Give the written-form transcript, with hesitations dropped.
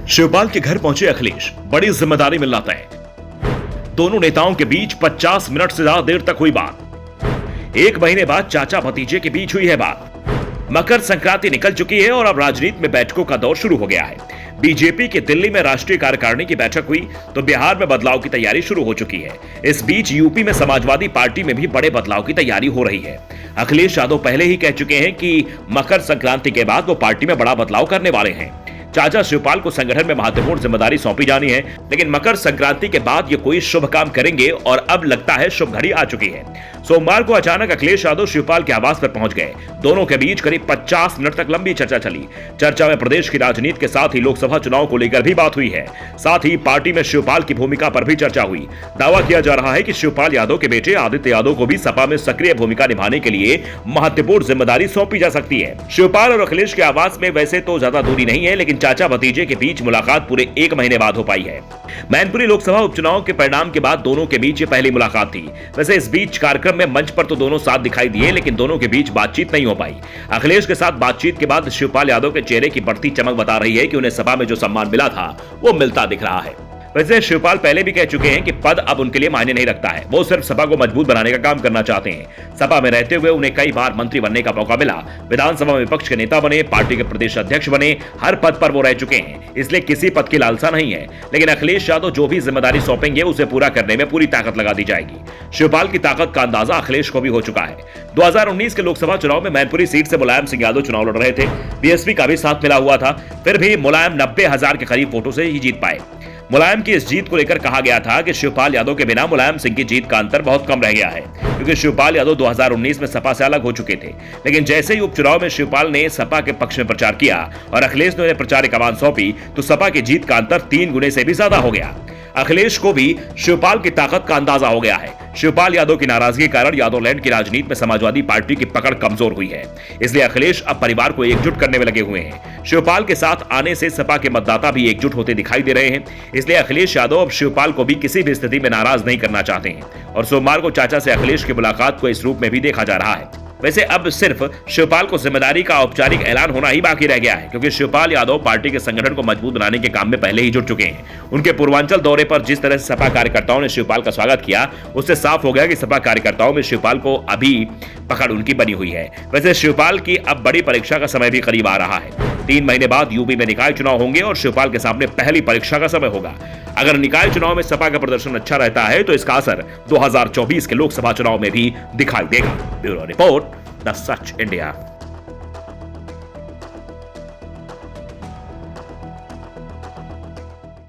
शिवपाल के घर पहुंचे अखिलेश, बड़ी जिम्मेदारी मिलना तय। दोनों नेताओं के बीच 50 मिनट से ज्यादा देर तक हुई बात। 1 महीने बाद चाचा भतीजे के बीच हुई है बात। मकर संक्रांति निकल चुकी है और अब राजनीति में बैठकों का दौर शुरू हो गया है। बीजेपी की दिल्ली में राष्ट्रीय कार्यकारिणी की बैठक हुई तो बिहार में बदलाव की तैयारी शुरू हो चुकी है। इस बीच यूपी में समाजवादी पार्टी में भी बड़े बदलाव की तैयारी हो रही है। अखिलेश यादव पहले ही कह चुके हैं कि मकर संक्रांति के बाद वो पार्टी में बड़ा बदलाव करने वाले हैं। चाचा शिवपाल को संगठन में महत्वपूर्ण जिम्मेदारी सौंपी जानी है, लेकिन मकर संक्रांति के बाद ये कोई शुभ काम करेंगे और अब लगता है शुभ घड़ी आ चुकी है। सोमवार को अचानक अखिलेश यादव शिवपाल के आवास पर पहुंच गए। दोनों के बीच करीब 50 मिनट तक लंबी चर्चा चली। चर्चा में प्रदेश की राजनीति के साथ ही लोकसभा चुनाव को लेकर भी बात हुई है। साथ ही पार्टी में शिवपाल की भूमिका पर भी चर्चा हुई। दावा किया जा रहा है कि शिवपाल यादव के बेटे आदित्य यादव को भी सपा में सक्रिय भूमिका निभाने के लिए महत्वपूर्ण जिम्मेदारी सौंपी जा सकती है। शिवपाल और अखिलेश के आवास में वैसे तो ज्यादा दूरी नहीं है, लेकिन चाचा भतीजे के बीच मुलाकात पूरे 1 महीने बाद हो पाई है। मैनपुरी लोकसभा उपचुनाव के परिणाम के बाद दोनों के बीच ये पहली मुलाकात थी। वैसे इस बीच कार्यक्रम में मंच पर तो दोनों साथ दिखाई दिए, लेकिन दोनों के बीच बातचीत नहीं हो पाई। अखिलेश के साथ बातचीत के बाद शिवपाल यादव के चेहरे की बढ़ती चमक बता रही है कि उन्हें सपा में जो सम्मान मिला था वो मिलता दिख रहा है। वैसे शिवपाल पहले भी कह चुके हैं कि पद अब उनके लिए मायने नहीं रखता है। वो सिर्फ सपा को मजबूत बनाने का काम करना चाहते हैं। सपा में रहते हुए उन्हें कई बार मंत्री बनने का मौका मिला। विधानसभा में विपक्ष के नेता बने, पार्टी के प्रदेश अध्यक्ष बने, हर पद पर वो रह चुके हैं, इसलिए किसी पद की लालसा नहीं है। लेकिन अखिलेश यादव जो भी जिम्मेदारी सौंपेंगे उसे पूरा करने में पूरी ताकत लगा दी जाएगी। शिवपाल की ताकत का अंदाजा अखिलेश को भी हो चुका है। 2019 के लोकसभा चुनाव में मैनपुरी सीट से मुलायम सिंह यादव चुनाव लड़ रहे थे। बीएसपी का भी साथ मिला हुआ था, फिर भी मुलायम 90,000 के करीब वोटों से ही जीत पाए। मुलायम की इस जीत को लेकर कहा गया था कि शिवपाल यादव के बिना मुलायम सिंह की जीत का अंतर बहुत कम रह गया है, क्योंकि शिवपाल यादव 2019 में सपा से अलग हो चुके थे। लेकिन जैसे ही उपचुनाव में शिवपाल ने सपा के पक्ष में प्रचार किया और अखिलेश ने उन्हें प्रचार कमान सौंपी तो सपा की जीत का अंतर 3 गुने से भी ज्यादा हो गया। अखिलेश को भी शिवपाल की ताकत का अंदाजा हो गया है। शिवपाल यादव की नाराजगी के कारण यादवलैंड की राजनीति में समाजवादी पार्टी की पकड़ कमजोर हुई है, इसलिए अखिलेश अब परिवार को एकजुट करने में लगे हुए हैं। शिवपाल के साथ आने से सपा के मतदाता भी एकजुट होते दिखाई दे रहे हैं, इसलिए अखिलेश यादव अब शिवपाल को भी किसी भी स्थिति में नाराज नहीं करना चाहते हैं और सोमवार को चाचा से अखिलेश की मुलाकात को इस रूप में भी देखा जा रहा है। वैसे अब सिर्फ शिवपाल को जिम्मेदारी का औपचारिक ऐलान होना ही बाकी रह गया है, क्योंकि शिवपाल यादव पार्टी के संगठन को मजबूत बनाने के काम में पहले ही जुट चुके हैं। उनके पूर्वांचल दौरे पर जिस तरह से सपा कार्यकर्ताओं ने शिवपाल का स्वागत किया, उससे साफ हो गया कि सपा कार्यकर्ताओं में शिवपाल को अभी पकड़ उनकी बनी हुई है। वैसे शिवपाल की अब बड़ी परीक्षा का समय भी करीब आ रहा है। 3 महीने बाद यूपी में निकाय चुनाव होंगे और शिवपाल के सामने पहली परीक्षा का समय होगा। अगर निकाय चुनाव में सपा का प्रदर्शन अच्छा रहता है तो इसका असर 2024 के लोकसभा चुनाव में भी दिखाई देगा। Bureau report, the such India.